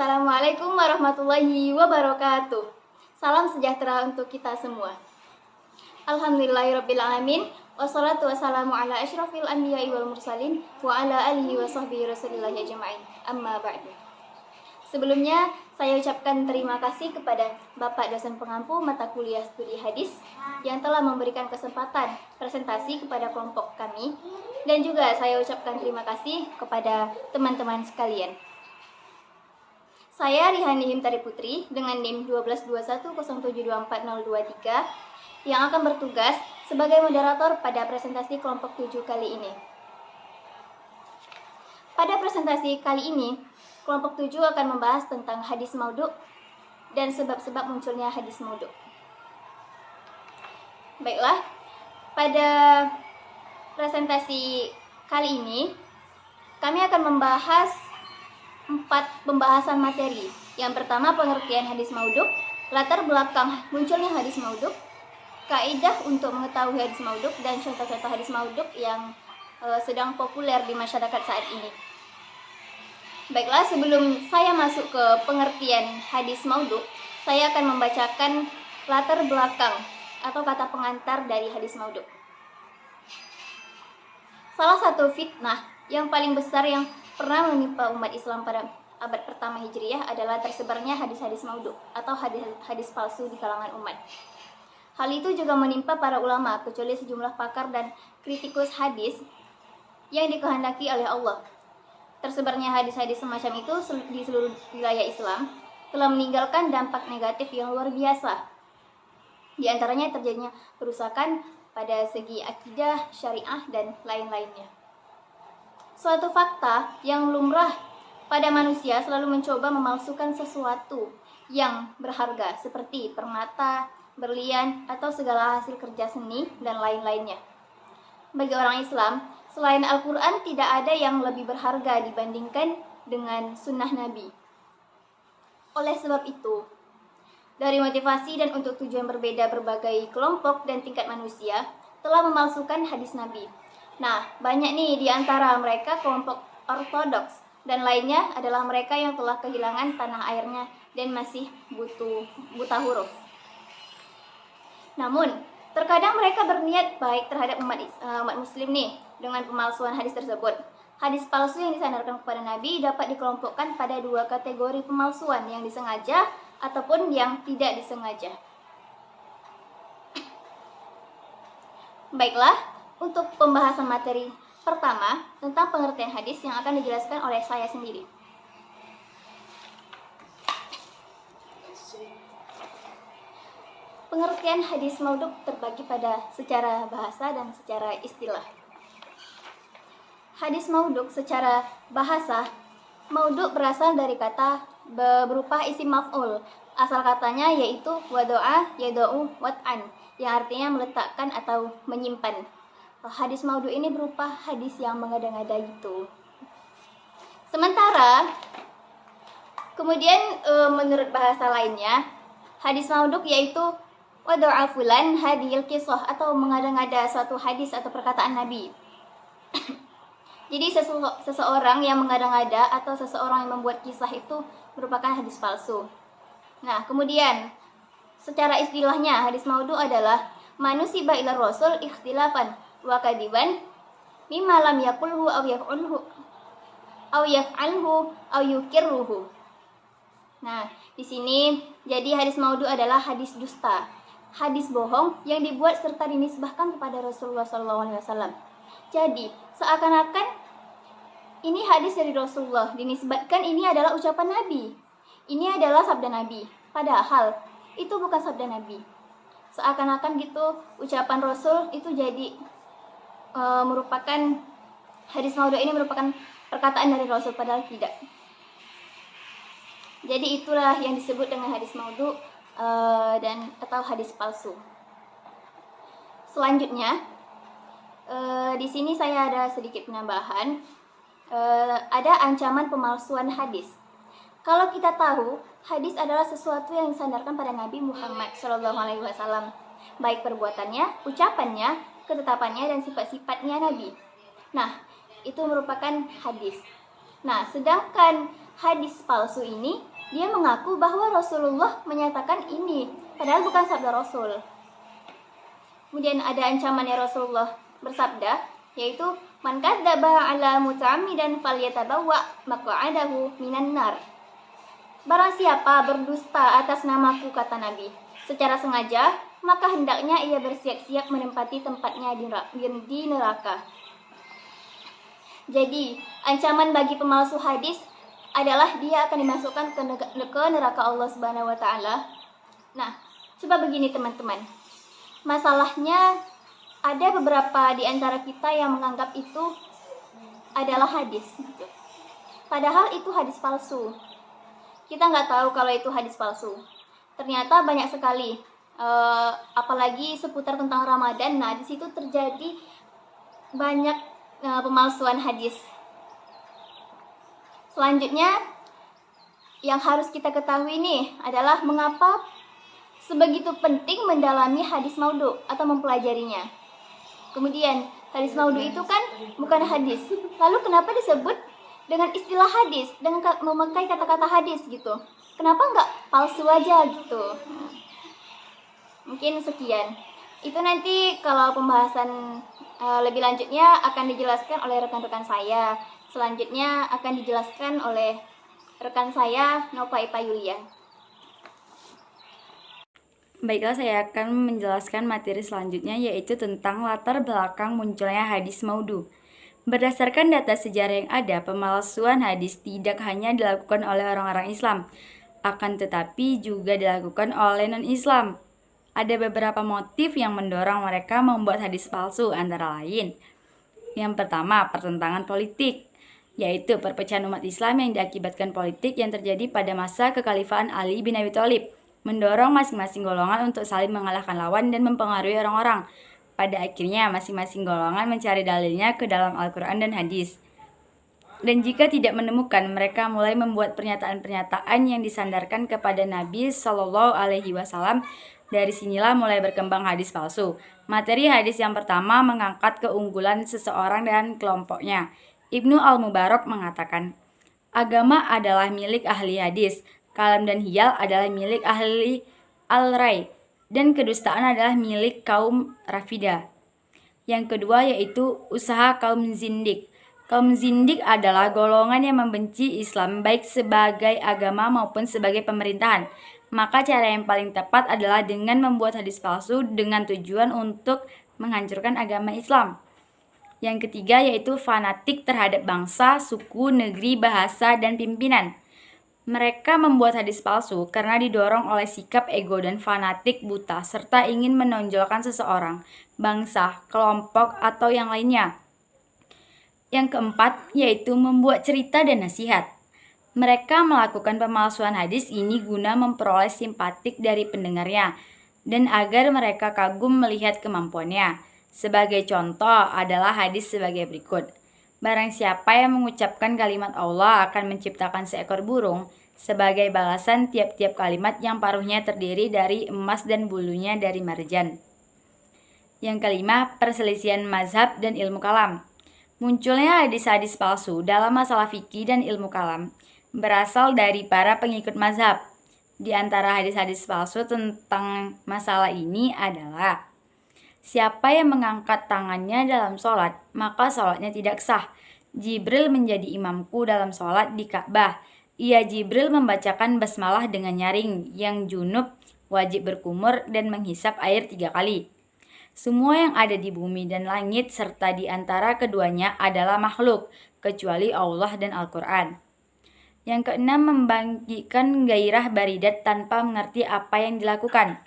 Assalamualaikum warahmatullahi wabarakatuh. Salam sejahtera untuk kita semua. Alhamdulillahirrabbilalamin. Wassalatu wassalamu ala asyrafil anbiya'i wal mursalin wa ala alihi wa sahbihi rasulillahi ajma'in. Amma ba'du. Sebelumnya, saya ucapkan terima kasih kepada Bapak dosen pengampu mata kuliah studi hadis yang telah memberikan kesempatan presentasi kepada kelompok kami. Dan juga saya ucapkan terima kasih kepada teman-teman sekalian. Saya Rihani Himtari Putri dengan NIM 12107240023 yang akan bertugas sebagai moderator pada presentasi kelompok 7 kali ini. Pada presentasi kali ini, kelompok 7 akan membahas tentang hadis maudhu' dan sebab-sebab munculnya hadis maudhu'. Baiklah, pada presentasi kali ini kami akan membahas 4 pembahasan materi. Yang pertama, pengertian hadis maudhu', latar belakang munculnya hadis maudhu', kaidah untuk mengetahui hadis maudhu', dan contoh-contoh hadis maudhu' yang sedang populer di masyarakat saat ini. Baiklah, sebelum saya masuk ke pengertian hadis maudhu', saya akan membacakan latar belakang atau kata pengantar dari hadis maudhu'. Salah satu fitnah yang paling besar yang pernah menimpa umat Islam pada abad pertama Hijriyah adalah tersebarnya hadis-hadis maudhu' atau hadis palsu di kalangan umat. Hal itu juga menimpa para ulama, kecuali sejumlah pakar dan kritikus hadis yang dikehendaki oleh Allah. Tersebarnya hadis-hadis semacam itu di seluruh wilayah Islam telah meninggalkan dampak negatif yang luar biasa. Di antaranya terjadinya perusakan pada segi akidah, syariah, dan lain-lainnya. Suatu fakta yang lumrah pada manusia selalu mencoba memalsukan sesuatu yang berharga seperti permata, berlian, atau segala hasil kerja seni dan lain-lainnya. Bagi orang Islam, selain Al-Quran tidak ada yang lebih berharga dibandingkan dengan sunnah Nabi. Oleh sebab itu, dari motivasi dan untuk tujuan berbeda berbagai kelompok dan tingkat manusia telah memalsukan hadis Nabi. Nah, banyak nih di antara mereka kelompok ortodoks dan lainnya adalah mereka yang telah kehilangan tanah airnya dan masih buta huruf. Namun, terkadang mereka berniat baik terhadap umat muslim nih dengan pemalsuan hadis tersebut. Hadis palsu yang disandarkan kepada Nabi dapat dikelompokkan pada 2 kategori pemalsuan, yang disengaja ataupun yang tidak disengaja. Baiklah, untuk pembahasan materi pertama tentang pengertian hadis yang akan dijelaskan oleh saya sendiri. Pengertian hadis maudhu' terbagi pada secara bahasa dan secara istilah. Hadis maudhu' secara bahasa, maudhu' berasal dari kata berupa isim maf'ul. Asal katanya yaitu wado'a yada'u wat'an, yang artinya meletakkan atau menyimpan. Hadis maudhu' ini berupa hadis yang mengada-ngada gitu. Sementara kemudian menurut bahasa lainnya, hadis maudhu' yaitu wado'a fulan hadil kisah, atau mengada-ngada suatu hadis atau perkataan Nabi. Jadi seseorang yang mengada-ngada atau seseorang yang membuat kisah itu merupakan hadis palsu. Nah, kemudian secara istilahnya hadis maudhu' adalah manusiba ila rasul ikhtilafan wa kadiban mimma lam yaqulhu aw yaf'alhu aw yukirruhu. Nah, di sini jadi hadis maudhu' adalah hadis dusta, hadis bohong yang dibuat serta dinisbahkan kepada Rasulullah SAW. Jadi, seakan-akan ini hadis dari Rasulullah, dinisbatkan ini adalah ucapan Nabi. Ini adalah sabda Nabi. Padahal itu bukan sabda Nabi. Seakan-akan gitu ucapan Rasul itu jadi merupakan hadis maudhu' ini merupakan perkataan dari Rasul, padahal tidak. Jadi itulah yang disebut dengan hadis maudhu' dan atau hadis palsu. Selanjutnya, di sini saya ada sedikit penambahan. Ada ancaman pemalsuan hadis. Kalau kita tahu, hadis adalah sesuatu yang disandarkan pada Nabi Muhammad SAW, baik perbuatannya, ucapannya, ketetapannya, dan sifat-sifatnya Nabi. Nah, itu merupakan hadis. Nah, sedangkan hadis palsu ini Dia mengaku bahwa Rasulullah menyatakan ini, padahal bukan sabda Rasul. Kemudian ada ancamannya Rasulullah bersabda, yaitu man kadzdzaba ala muta'ammidan falyatabawwa maq'adahu minan nar. Barang siapa berdusta atas namaku, kata Nabi, secara sengaja, maka hendaknya ia bersiap-siap menempati tempatnya di neraka. Jadi, ancaman bagi pemalsu hadis adalah dia akan dimasukkan ke neraka Allah Subhanahu wa taala. Nah, coba begini teman-teman. Masalahnya ada beberapa di antara kita yang menganggap itu adalah hadis gitu. Padahal itu hadis palsu. Kita nggak tahu kalau itu hadis palsu. Ternyata banyak sekali, apalagi seputar tentang Ramadan. Nah, di situ terjadi banyak pemalsuan hadis. Selanjutnya yang harus kita ketahui nih adalah mengapa sebegitu penting mendalami hadis maudhu atau mempelajarinya. Kemudian hadis maudhu itu kan bukan hadis. Lalu kenapa disebut dengan istilah hadis, dengan memakai kata-kata hadis gitu? Kenapa nggak palsu aja gitu? Mungkin sekian. Itu nanti kalau pembahasan lebih lanjutnya akan dijelaskan oleh rekan-rekan saya. Selanjutnya akan dijelaskan oleh rekan saya, Nova Ipa Yulia. Baiklah, saya akan menjelaskan materi selanjutnya, yaitu tentang latar belakang munculnya hadis maudhu. Berdasarkan data sejarah yang ada, pemalsuan hadis tidak hanya dilakukan oleh orang-orang Islam, akan tetapi juga dilakukan oleh non-Islam. Ada beberapa motif yang mendorong mereka membuat hadis palsu, antara lain: yang pertama, pertentangan politik, yaitu perpecahan umat Islam yang diakibatkan politik yang terjadi pada masa kekhalifahan Ali bin Abi Thalib, mendorong masing-masing golongan untuk saling mengalahkan lawan dan mempengaruhi orang-orang. Pada akhirnya, masing-masing golongan mencari dalilnya ke dalam Al-Quran dan hadis. Dan jika tidak menemukan, mereka mulai membuat pernyataan-pernyataan yang disandarkan kepada Nabi Shallallahu Alaihi Wasallam. Dari sinilah mulai berkembang hadis palsu. Materi hadis yang pertama mengangkat keunggulan seseorang dan kelompoknya. Ibnu Al-Mubarak mengatakan, agama adalah milik ahli hadis, kalam dan hiyal adalah milik ahli al-rai, dan kedustaan adalah milik kaum Rafidah. Yang kedua yaitu usaha kaum zindik. Kaum zindik adalah golongan yang membenci Islam baik sebagai agama maupun sebagai pemerintahan. Maka cara yang paling tepat adalah dengan membuat hadis palsu dengan tujuan untuk menghancurkan agama Islam. Yang ketiga yaitu fanatik terhadap bangsa, suku, negeri, bahasa, dan pimpinan. Mereka membuat hadis palsu karena didorong oleh sikap ego dan fanatik buta, serta ingin menonjolkan seseorang, bangsa, kelompok, atau yang lainnya. Yang keempat yaitu membuat cerita dan nasihat. Mereka melakukan pemalsuan hadis ini guna memperoleh simpatik dari pendengarnya dan agar mereka kagum melihat kemampuannya. Sebagai contoh adalah hadis sebagai berikut. Barang siapa yang mengucapkan kalimat Allah akan menciptakan seekor burung sebagai balasan tiap-tiap kalimat yang paruhnya terdiri dari emas dan bulunya dari marjan. Yang kelima, perselisihan mazhab dan ilmu kalam. Munculnya hadis-hadis palsu dalam masalah fikih dan ilmu kalam berasal dari para pengikut mazhab. Di antara hadis-hadis palsu tentang masalah ini adalah: siapa yang mengangkat tangannya dalam sholat, maka sholatnya tidak sah. Jibril menjadi imamku dalam sholat di Ka'bah. Ia Jibril membacakan basmalah dengan nyaring. Yang junub wajib berkumur dan menghisap air 3 kali. Semua yang ada di bumi dan langit serta di antara keduanya adalah makhluk, kecuali Allah dan Al-Quran. Yang keenam, membangkitkan gairah baridat tanpa mengerti apa yang dilakukan.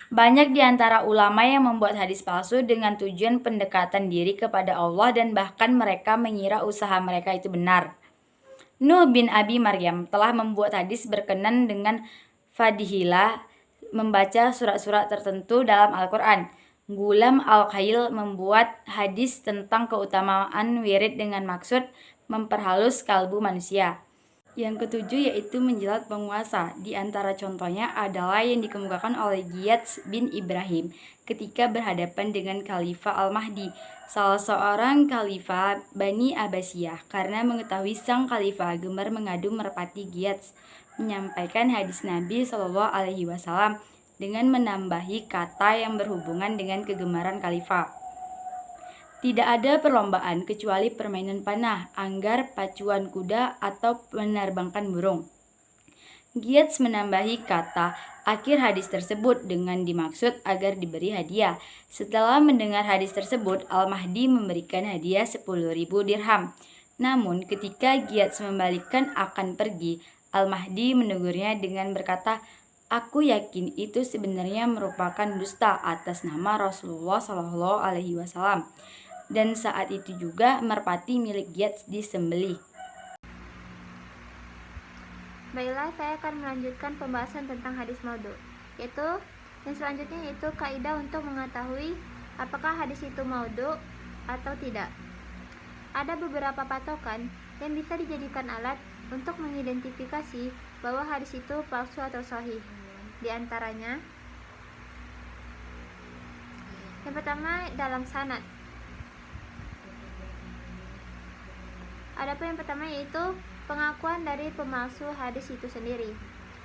Banyak di antara ulama yang membuat hadis palsu dengan tujuan pendekatan diri kepada Allah dan bahkan mereka mengira usaha mereka itu benar. Nuh bin Abi Maryam telah membuat hadis berkenan dengan fadihilah membaca surat-surat tertentu dalam Al-Quran. Gulam Al-Khail membuat hadis tentang keutamaan wirid dengan maksud memperhalus kalbu manusia. Yang ketujuh yaitu menjilat penguasa. Di antara contohnya adalah yang dikemukakan oleh Ghiyath bin Ibrahim ketika berhadapan dengan Khalifah Al-Mahdi, salah seorang khalifah Bani Abbasiyah. Karena mengetahui sang khalifah gemar mengadu merpati Ghiyath, menyampaikan hadis Nabi Shallallahu Alaihi Wasallam dengan menambahi kata yang berhubungan dengan kegemaran khalifah. Tidak ada perlombaan kecuali permainan panah, anggar, pacuan kuda, atau menerbangkan burung. Giats menambahi kata akhir hadis tersebut dengan dimaksud agar diberi hadiah. Setelah mendengar hadis tersebut, Al-Mahdi memberikan hadiah 10.000 dirham. Namun ketika Giats membalikkan akan pergi, Al-Mahdi menegurnya dengan berkata, "Aku yakin itu sebenarnya merupakan dusta atas nama Rasulullah Shallallahu Alaihi Wasallam." Dan saat itu juga merpati milik Giats disembelih. Baiklah, saya akan melanjutkan pembahasan tentang hadis maudhu, yaitu yang selanjutnya yaitu kaidah untuk mengetahui apakah hadis itu maudhu atau tidak. Ada beberapa patokan yang bisa dijadikan alat untuk mengidentifikasi bahwa hadis itu palsu atau sahih. Di antaranya, yang pertama dalam sanad. Adapun yang pertama yaitu pengakuan dari pemalsu hadis itu sendiri.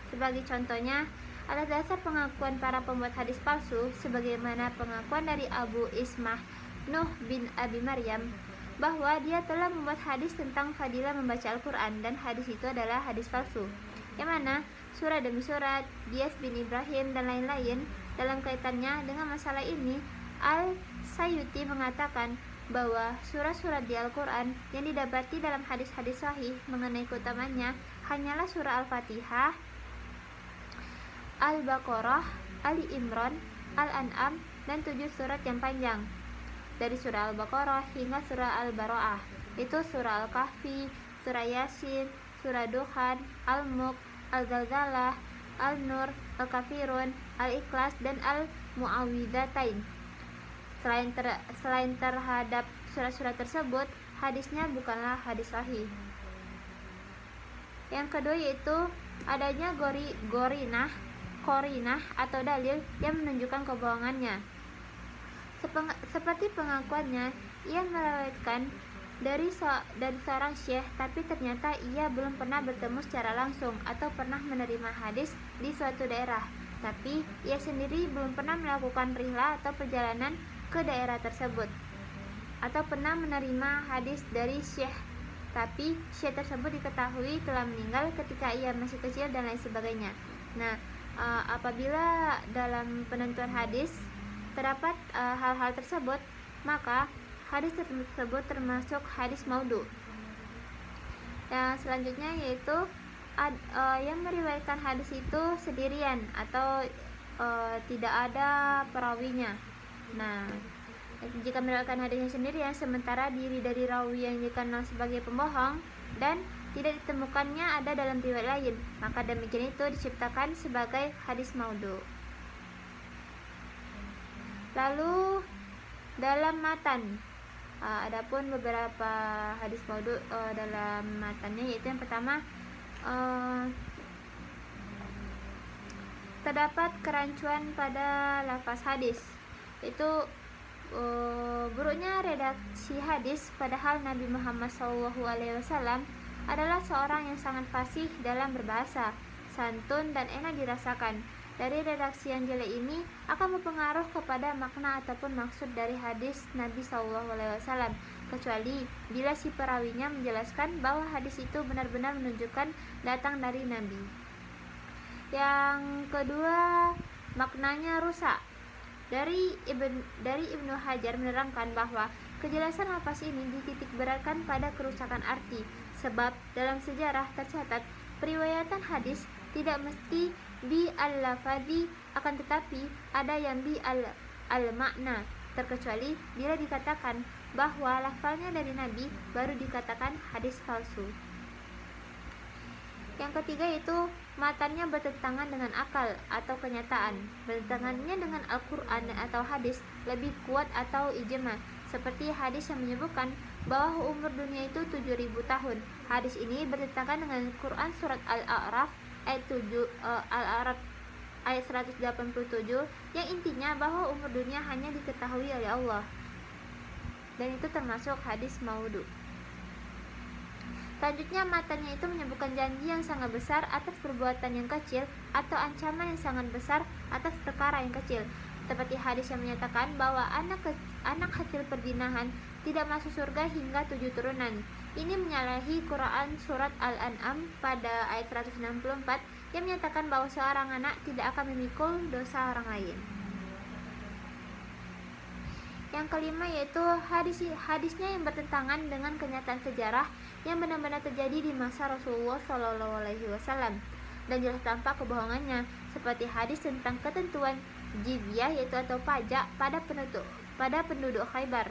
Sebagai contohnya, atas dasar pengakuan para pembuat hadis palsu, sebagaimana pengakuan dari Abu Ismah Nuh bin Abi Maryam, bahwa dia telah membuat hadis tentang fadilah membaca Al-Quran, dan hadis itu adalah hadis palsu, yang mana surat demi surat, Giyas bin Ibrahim, dan lain-lain. Dalam kaitannya dengan masalah ini, Al-Sayyuti mengatakan bahwa surat-surat di Al-Quran yang didapati dalam hadis-hadis sahih mengenai keutamanya hanyalah surah Al-Fatihah, Al-Baqarah, Ali Imran, Al-An'am, dan 7 surat yang panjang. Dari surah Al-Baqarah hingga surah Al-Bara'ah, itu surah Al-Kahfi, surah Yasin, surah Dukhan, Al-Mulk, Al-Zalzalah, Al-Nur, Al-Kafirun, Al-Ikhlas, dan Al-Mu'awwidzatain. Selain terhadap surat-surat tersebut, hadisnya bukanlah hadis sahih. Yang kedua yaitu adanya korinah atau dalil yang menunjukkan kebohongannya. Seperti pengakuannya, ia meriwayatkan dari seorang syekh, tapi ternyata ia belum pernah bertemu secara langsung atau pernah menerima hadis di suatu daerah, tapi ia sendiri belum pernah melakukan rihlah atau perjalanan ke daerah tersebut, atau pernah menerima hadis dari syekh, tapi syekh tersebut diketahui telah meninggal ketika ia masih kecil, dan lain sebagainya. Nah, apabila dalam penentuan hadis terdapat hal-hal tersebut, maka hadis tersebut termasuk hadis maudhu. Yang selanjutnya yaitu yang meriwayatkan hadis itu sendirian atau tidak ada perawinya. Nah, jika meriwayatkan hadisnya sendirian sementara diri dari rawi yang dikenal sebagai pembohong dan tidak ditemukannya ada dalam riwayat lain, maka demikian itu diciptakan sebagai hadis maudhu. Lalu dalam matan, adapun beberapa hadis maudhu dalam matannya, yaitu yang pertama, terdapat kerancuan pada lafaz hadis, yaitu buruknya redaksi hadis, padahal Nabi Muhammad SAW adalah seorang yang sangat fasih dalam berbahasa, santun, dan enak dirasakan. Dari redaksi yang jelek ini akan berpengaruh kepada makna ataupun maksud dari hadis Nabi SAW, kecuali bila si perawinya menjelaskan bahwa hadis itu benar-benar menunjukkan datang dari Nabi. Yang kedua, maknanya rusak. Dari Ibnu Hajar menerangkan bahwa kejelasan lafaz ini dititik beratkan pada kerusakan arti, sebab dalam sejarah tercatat periwayatan hadis tidak mesti bi al-lafadhi, akan tetapi ada yang bi al-makna, terkecuali bila dikatakan bahwa lafalnya dari Nabi, baru dikatakan hadis palsu. Yang ketiga yaitu matannya bertentangan dengan akal atau kenyataan. Bertentangannya dengan Al-Quran atau hadis lebih kuat atau ijma, seperti hadis yang menyebutkan bahwa umur dunia itu 7.000 tahun. Hadis ini bertentangan dengan Quran surat Al-A'raf ayat 187 yang intinya bahwa umur dunia hanya diketahui oleh Allah, dan itu termasuk hadis maudhu. Selanjutnya, matanya itu menyebutkan janji yang sangat besar atas perbuatan yang kecil atau ancaman yang sangat besar atas perkara yang kecil. Seperti hadis yang menyatakan bahwa anak hasil perzinahan tidak masuk surga hingga 7 turunan. Ini menyalahi Quran surat Al-An'am pada ayat 164 yang menyatakan bahwa seorang anak tidak akan memikul dosa orang lain. Yang kelima yaitu hadisnya yang bertentangan dengan kenyataan sejarah yang benar-benar terjadi di masa Rasulullah SAW dan jelas tampak kebohongannya, seperti hadis tentang ketentuan jizyah yaitu atau pajak pada penduduk Khaybar.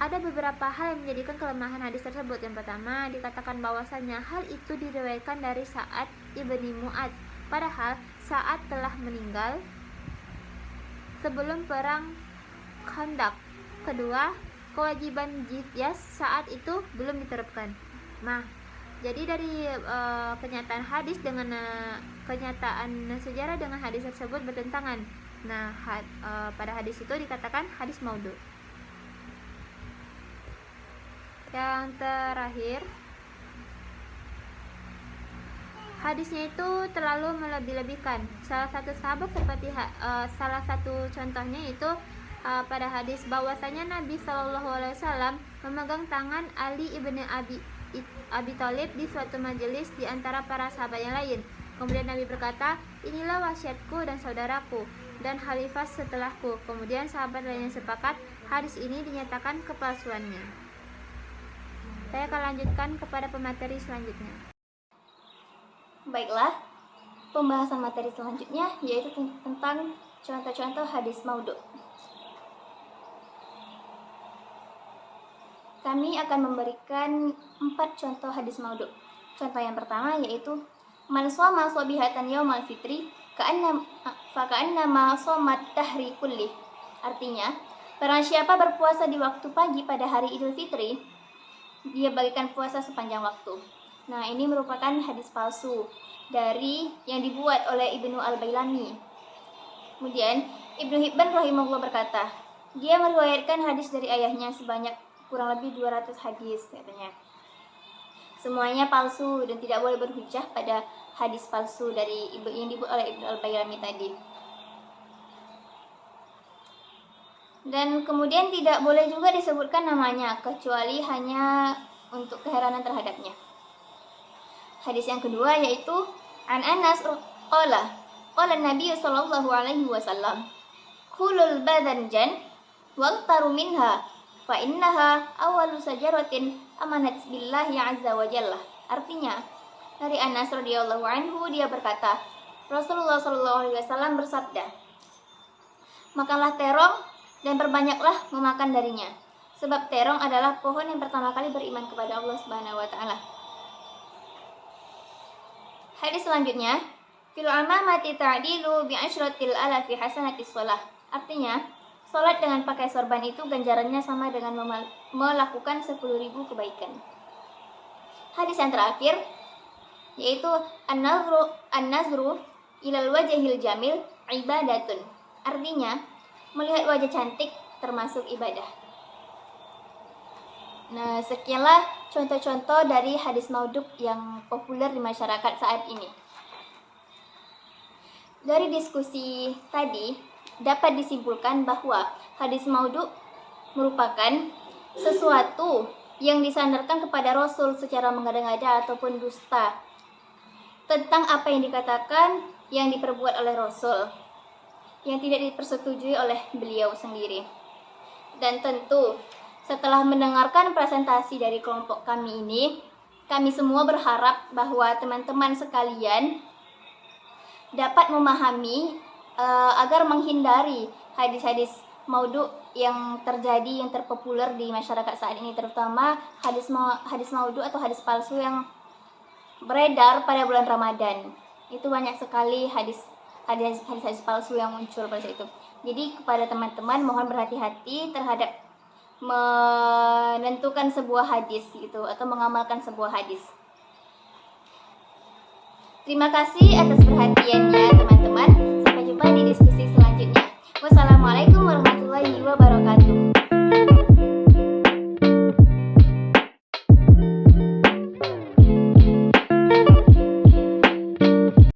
Ada beberapa hal yang menjadikan kelemahan hadis tersebut. Yang pertama, dikatakan bahwasanya hal itu diriwayatkan dari Sa'ad ibni Mu'adz, padahal Sa'ad telah meninggal sebelum perang Khandaq. Kedua, kewajiban jizyah saat itu belum diterapkan. Nah, jadi dari kenyataan hadis dengan kenyataan sejarah dengan hadis tersebut bertentangan. Nah, pada hadis itu dikatakan hadis maudhu. Yang terakhir, hadisnya itu terlalu melebih-lebihkan. Salah satu contohnya itu pada hadis bahwasanya Nabi SAW memegang tangan Ali ibn Abi Thalib di suatu majelis di antara para sahabat yang lain. Kemudian Nabi berkata, "Inilah wasiatku dan saudaraku dan khalifah setelahku." Kemudian sahabat lainnya sepakat hadis ini dinyatakan kepalsuannya. Saya akan lanjutkan kepada pemateri selanjutnya. Baiklah, pembahasan materi selanjutnya yaitu tentang contoh-contoh hadis maudhu. Kami akan memberikan 4 contoh hadis maudhu. Contoh yang pertama yaitu man shoma shabihatan yaumal fitri ka'annama shomat dahri kulli. Artinya, barang siapa berpuasa di waktu pagi pada hari Idul Fitri, dia bagikan puasa sepanjang waktu. Nah, ini merupakan hadis palsu dari yang dibuat oleh Ibnu Al-Bailami. Kemudian Ibnu Hibban rahimahullah berkata, dia meriwayatkan hadis dari ayahnya sebanyak kurang lebih 200 hadis katanya. Semuanya palsu dan tidak boleh berhujjah pada hadis palsu dari yang dibuat oleh Ibnu Al-Bailami tadi. Dan kemudian tidak boleh juga disebutkan namanya kecuali hanya untuk keheranan terhadapnya. Hadis yang kedua yaitu an Anas qala Nabi sallallahu alaihi wasallam kulul badanjan waqtaru minha fa innaha awwalu sajaratin amanat billahi azza wa jalla. Artinya, dari Anas radhiyallahu anhu dia berkata, Rasulullah sallallahu alaihi wasallam bersabda, "Makanlah terong dan perbanyaklah memakan darinya, sebab terong adalah pohon yang pertama kali beriman kepada Allah Subhanahu wa taala." Hadis selanjutnya, fil amamati ta'dilu bi asyratil alafi hasanatis shalah. Artinya, salat dengan pakai sorban itu ganjarannya sama dengan melakukan 10.000 kebaikan. Hadis yang terakhir yaitu an-nazru ilal wajhil jamil ibadatun. Artinya, melihat wajah cantik termasuk ibadah. Nah, sekianlah contoh-contoh dari hadis maudhu yang populer di masyarakat saat ini. Dari diskusi tadi dapat disimpulkan bahwa hadis maudhu merupakan sesuatu yang disandarkan kepada Rasul secara mengada-ngada ataupun dusta tentang apa yang dikatakan yang diperbuat oleh Rasul yang tidak dipersetujui oleh beliau sendiri. Dan tentu setelah mendengarkan presentasi dari kelompok kami ini, kami semua berharap bahwa teman-teman sekalian dapat memahami agar menghindari hadis-hadis maudhu yang terjadi, yang terpopuler di masyarakat saat ini, terutama hadis maudhu atau hadis palsu yang beredar pada bulan Ramadan. Itu banyak sekali hadis palsu yang muncul pada saat itu. Jadi kepada teman-teman mohon berhati-hati terhadap menentukan sebuah hadis gitu atau mengamalkan sebuah hadis. Terima kasih atas perhatiannya teman-teman. Sampai jumpa di diskusi selanjutnya. Wassalamualaikum warahmatullahi wabarakatuh.